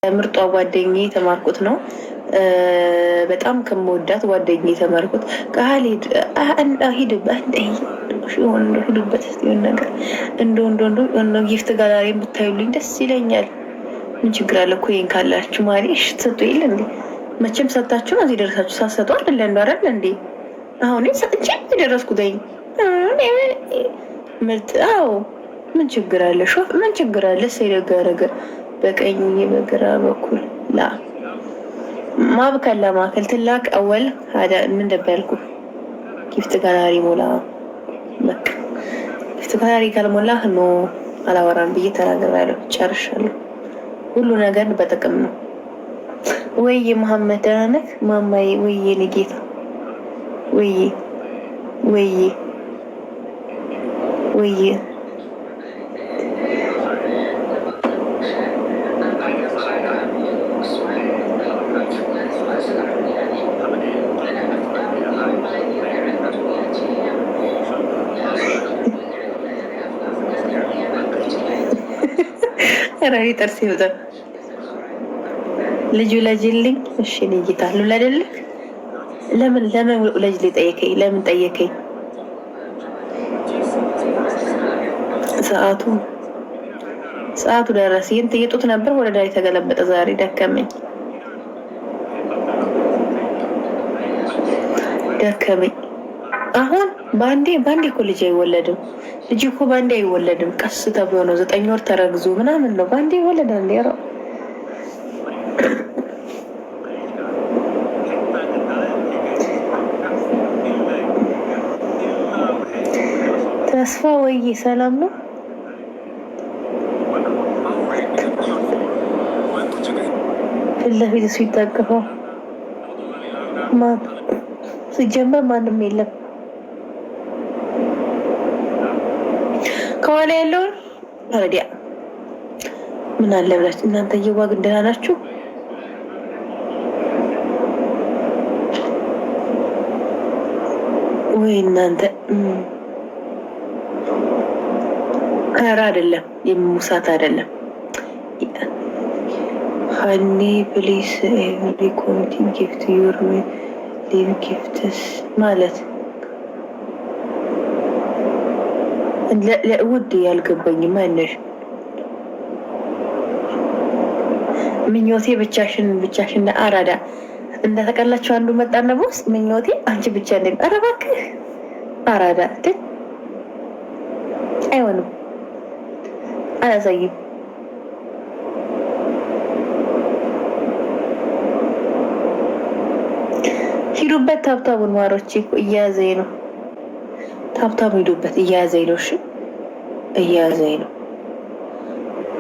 ምርጧ ጓደኛዬ የተማርኩት ነው። በጣም ከመወዳት ጓደኛዬ የተማርኩት ከሀሊድ ሂድበት ነገር እንደ ጊፍት ጋላሪ ብታዩልኝ ደስ ይለኛል። ምን ችግር አለ እኮ ይሄን ካላችሁ ማሪ እሺ ትሰጡ የለ እንዴ? መቼም ሰጣችሁ ነው እዚህ ደረሳችሁ። ሳሰጡ አይደለ አይደል እንዴ? አሁን ሰጥቼ የደረስኩትኝ ምርጥ። አዎ ምን ችግር አለ? ሾፍ ምን ችግር አለ? ሰይደጋረገ በቀኝ በግራ በኩል ላ ማብከላ ማከል ትላክ አወል هذا ምን ደበልኩ ጊፍት ጋላሪ ሞላ በቃ ጊፍት ጋላሪ ካልሞላ ነው አላወራም ብዬ ተናግራለሁ። ጨርሻለሁ። ሁሉ ነገር በጥቅም ነው። ወይ መሐመድ ደህና ነህ ማማዬ? ወይ የኔ ጌታ ወይ ወይ ወይ ራሪ ጥርስ ይወጣ ልጁ ለጅልኝ። እሺ እኔ ጌታ ሉላ አይደለ? ለምን ለጅ ጠየቀኝ? ለምን ጠየቀኝ? ሰዓቱ ደረሰ። ይንት የጡት ነበር ወደ ዳሪ ተገለበጠ። ዛሬ ደከመኝ። አሁን ባንዴ እኮ ልጅ አይወለድም። ልጅ እኮ ባንዴ አይወለድም። ቀስ ተብሎ ነው 9 ወር ተረግዞ ምናምን ነው ባንዴ ይወለዳል። ያው ተስፋ ወይ ሰላም ነው። ለፊት ሲታቀፈው ሲጀመር ማንም የለም። ከኋላ ያለውን ታዲያ ምን አለ ብላችሁ እናንተ እየዋግ እንደና ናችሁ ወይ እናንተ? ኧረ አይደለም የሙሳት አይደለም። ሀኒ ፕሊስ ኤቭሪ ኮሚቲ ጊፍት ዩር ሊቭ ጊፍትስ ማለት ለውድ ያልገባኝ ማነሽ? ምኞቴ ብቻሽን አራዳ እንደተቀላችሁ አንዱ መጣና ቦስ ምኞቴ አንቺ ብቻ ነኝ። ኧረ እባክህ አራዳ አይሆንም፣ አላሳይም። ሂዱበት ታብታቡን ማሮቼ እያያዘኝ ነው። ታብታብ ሂዱበት እያያዘኝ ነው። እሺ እያያዘኝ ነው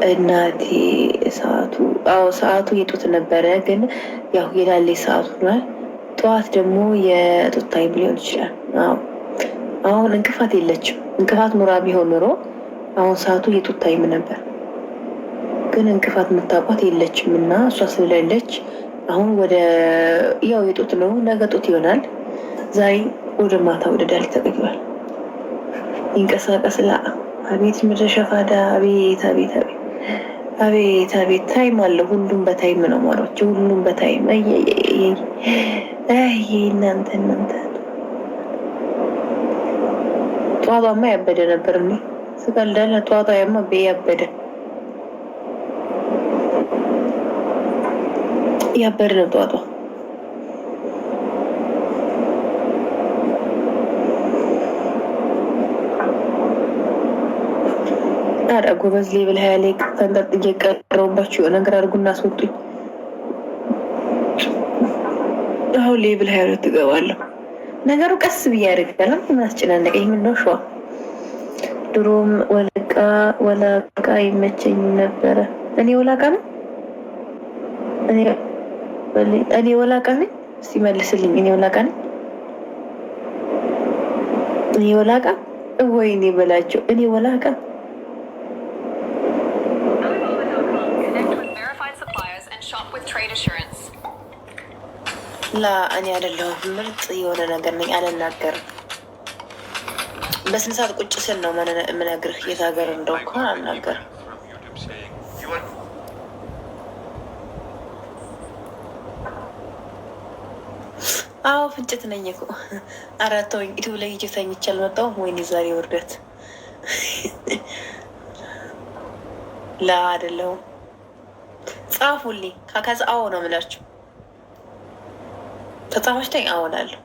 እናቴ። ሰዓቱ የጡት ነበረ ግን ያው የላሌ ሰዓቱ ነው። ጠዋት ደግሞ የጡት ታይም ሊሆን ይችላል። አሁን እንቅፋት የለችም። እንቅፋት ኑራ ቢሆን ኑሮ አሁን ሰዓቱ የጡት ታይም ነበር። ግን እንቅፋት የምታውቋት የለችም እና እሷ ስለሌለች አሁን ወደ ያው የጡት ነው። ነገ ጡት ይሆናል። ዛሬ ወደ ማታ ወደ ዳሊ ተቀይሯል። ይንቀሳቀስላ። አቤት ምድረሸፋዳ አቤት አቤት አቤት አቤት አቤት። ታይም አለው። ሁሉም በታይም ነው ማሮች፣ ሁሉም በታይም። አይ እናንተ ጧቷማ ያበደ ነበር። እኔ ስቀልዳለ ጧቷ ያማ ያበደ ነው ጧቷ። አረ ጎበዝ ሌብል 20 ላይ ተንጠጥዬ ቀረውባችሁ ነገር አድርጉና አስወጡኝ። አሁን ሌብል 22 ትገባለሁ። ነገሩ ቀስ ብዬ ያደርጋል። ምን አስጨናነቀኝ? ምን ነው ሸዋ ድሮም ወላቃ ይመቸኝ ነበረ። እኔ ወላቃ ነኝ። እኔ ወላቃ ነኝ። እስቲ መልስልኝ። እኔ ወላቃ ነኝ። እኔ ወላቃ ወይኔ በላቸው። እኔ ወላቃ ላ እኔ አይደለሁም። ምርጥ የሆነ ነገር ነኝ። አልናገርም። በስንት ሰዓት ቁጭ ስል ነው የምነግርህ የት ሀገር እንደው እንኳን አልናገርም። አዎ ፍንጭት ነኝ እኮ። አራት ወኝ ኢቱ ላይ ሂጅ ተኝቼ አልመጣሁም። ወይኔ ዛሬ ውርደት። ላ አይደለሁም። ጻፉልኝ ከዛ አዎ ነው የምላችሁ። ተጻፋችሁኝ አዎናለሁ።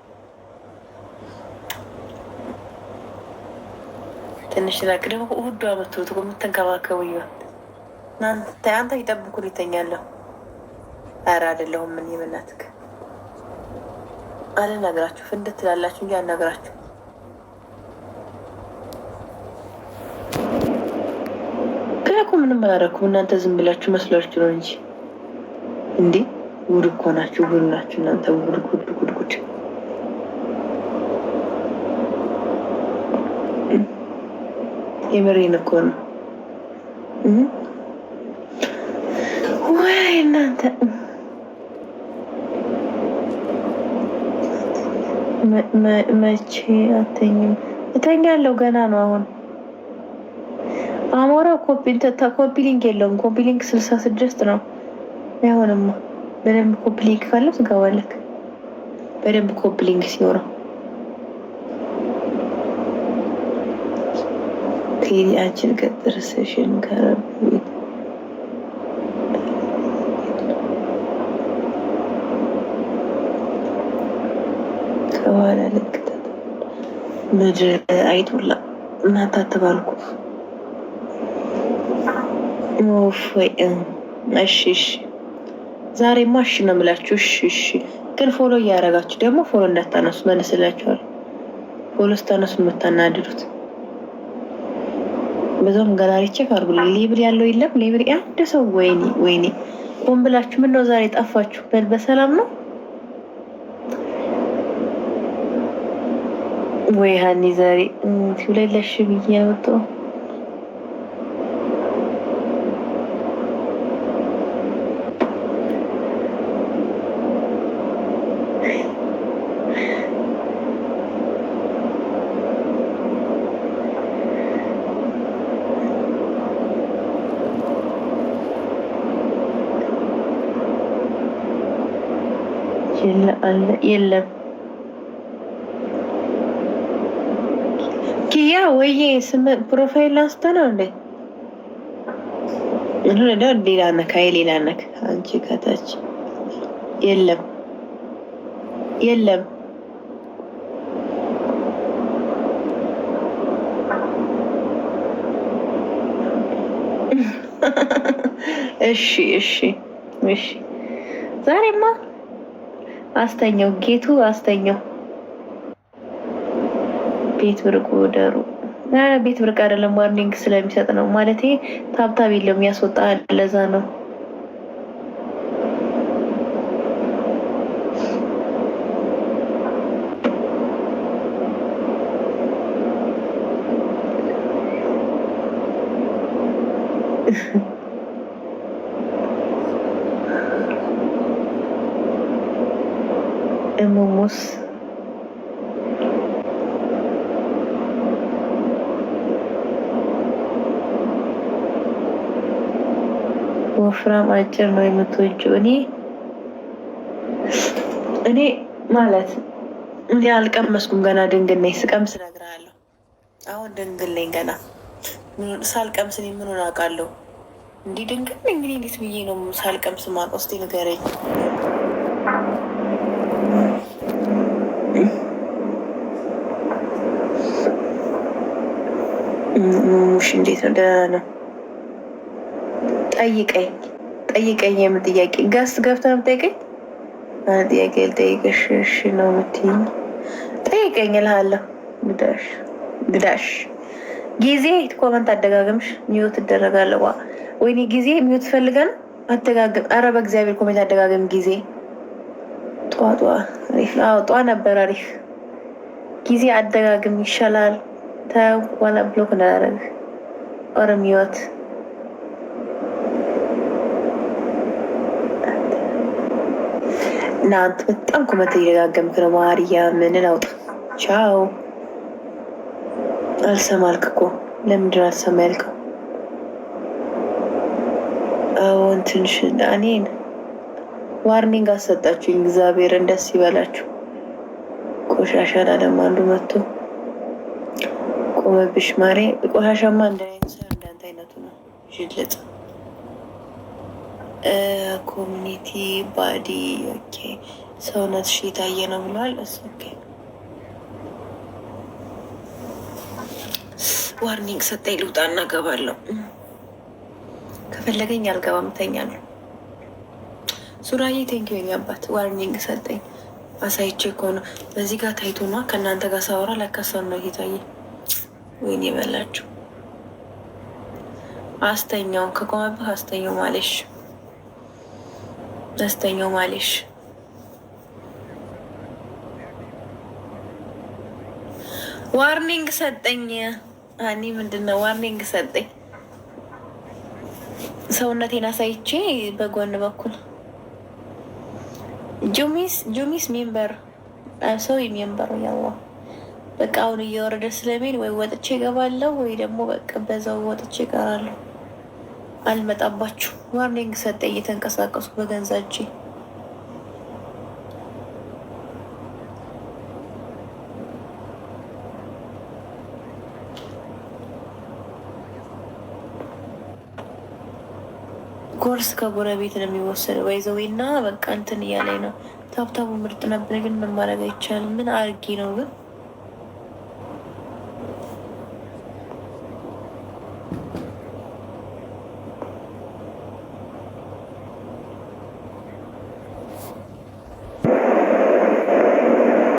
ትንሽ ላቅ ደግሞ ውዱ አመትት የምትንከባከቡ ይሆን አንተ ይጠብቁን ይተኛለሁ። ኧረ አይደለሁም። ምን የምናትክ አልነግራችሁ ፍንድት ትላላችሁ እንጂ አልነግራችሁ። ግን እኮ ምንም አላደረኩም። እናንተ ዝም ብላችሁ መስሏችሁ ነው እንጂ እንዴ ጉድ እኮ ናችሁ። ጉድ ናችሁ እናንተ። ጉድ ጉድ ጉድ ጉድ። የምሬን እኮ ነው። ወይ እናንተ መቼ አተኝም? እተኛለሁ ገና ነው። አሁን አሞራ ኮፒ ሊንክ የለውም። ኮፒ ሊንክ 66 ነው። አይሆንማ። በደንብ ኮፒ ሊንክ ካለው ትገባለህ። በደንብ ኮፒ ሊንክ ሲኖረው ቴዲያችን ከጥርስሽን ከረቤት ከኋላ ልክተት ምድር አይጡላ እናታ ተባልኩ። ወይ እሺ እሺ፣ ዛሬማ እሺ ነው የምላችሁ። እሺ እሺ፣ ግን ፎሎ እያደረጋችሁ ደግሞ ፎሎ እንዳታነሱ መልስላችኋል። ፎሎ ስታነሱ የምታናድዱት በዛም ገላሪ ቼክ አድርጉልኝ። ሌብል ያለው የለም ሌብል አንድ ሰው። ወይኔ ወይኔ፣ ቆም ብላችሁ ምን ነው ዛሬ ጠፋችሁ? በሰላም ነው ወይ? ሀኒ ዛሬ ላይ ለሽ ብዬ ያወጣው የለም። ኪያ ወይዬ ስም ፕሮፋይል አንስተ ነው እንዴ? ሌላ ነካ ሌላ ነክ አንቺ ከታች የለም የለም። እሺ እሺ እሺ፣ ዛሬማ አስተኛው ጌቱ አስተኛው። ቤት ብርቁ ደሩ ቤት ብርቅ አይደለም፣ ዋርኒንግ ስለሚሰጥ ነው። ማለቴ ታብታብ የለም ያስወጣ፣ ለዛ ነው። እሙሙስ ወፍራም አጭር ነው የምትወጂው? እኔ ማለት እኔ አልቀመስኩም ገና ድንግል ነኝ። ስቀምስ እነግርሃለሁ። አሁን ድንግል ነኝ ገና። ሳልቀምስ እኔ ምን አውቃለሁ? እንዲህ ድንግል ነኝ እንግዲህ እንዴት ብዬ ነው ሳልቀምስ ማውቀው? እስኪ ንገረኝ። ሙሽ እንዴት ነው? ደህና ነው። ጠይቀኝ። የምን ጥያቄ? ጋስ ገብተህ ነው የምጠይቀኝ? ጥያቄ ልጠይቅሽ? እሺ ነው የምትይኝ? ጠይቀኝ እልሃለሁ። ግዳሽ ጊዜ ኮመንት አደጋግምሽ ሚዩት ትደረጋለህ። ወይኔ ጊዜ ሚዩት ትፈልገን አደጋግም። አረ በእግዚአብሔር ኮሜንት አደጋግም። ጊዜ ጧ አሪፍ ነው። ጧ ነበር አሪፍ። ጊዜ አደጋግም ይሻላል። ተው ዋላ ብሎክ እንዳደረግ ኦር ሚዩት እናንተ በጣም ኮመንት እየደጋገምክ ነው። ማርያምን አውጣ። ቻው። አልሰማ አልክ እኮ። ለምንድን ነው አልሰማ ያልከው? አዎን ትንሽ እኔን ዋርኒንግ አሰጣችሁኝ። እግዚአብሔርን ደስ ይበላችሁ። ቆሻሻ ላለም አንዱ መጥቶ ቆመብሽ ማሬ። ቆሻሻማ እንዳንተ አይነቱ ነው ሽልጥ ኮሚኒቲ ባዲ ኦኬ። ሰውነትሽ የታየ ነው ብሏል። ኦኬ ዋርኒንግ ሰጠኝ። ልውጣ እና እገባለሁ። ከፈለገኝ አልገባም፣ እተኛለሁ። ሱራዬ ቴንኪው የኔ አባት። ዋርኒንግ ሰጠኝ። አሳይቼ እኮ ነው በዚህ ጋር ታይቶ ነዋ። ከእናንተ ጋር ሳወራ ለካሰን ነው የታየ። ወይኔ በላችሁ። አስተኛው ከቆመብህ አስተኛው ማለሽ አስተኛው ማለሽ። ዋርኒንግ ሰጠኝ። አኒ ምንድነው ዋርኒንግ ሰጠኝ? ሰውነቴን አሳይቼ በጎን በኩል ጁሚስ ሜምበር ሰው ሜምበር ያዋ በቃ አሁን እየወረደ ስለሚሄድ ወይ ወጥቼ እገባለሁ ወይ ደግሞ በቃ በዛው ወጥቼ እቀራለሁ። አልመጣባችሁ። ዋርኒንግ ሰጠ እየተንቀሳቀሱ በገዛ እጄ። ኮርስ ከጎረቤት ነው የሚወሰደው። ወይዘዌ እና በቃ እንትን እያለኝ ነው። ታብታቡ ምርጥ ነበር ግን ምን ማድረግ አይቻልም። ምን አርጌ ነው ግን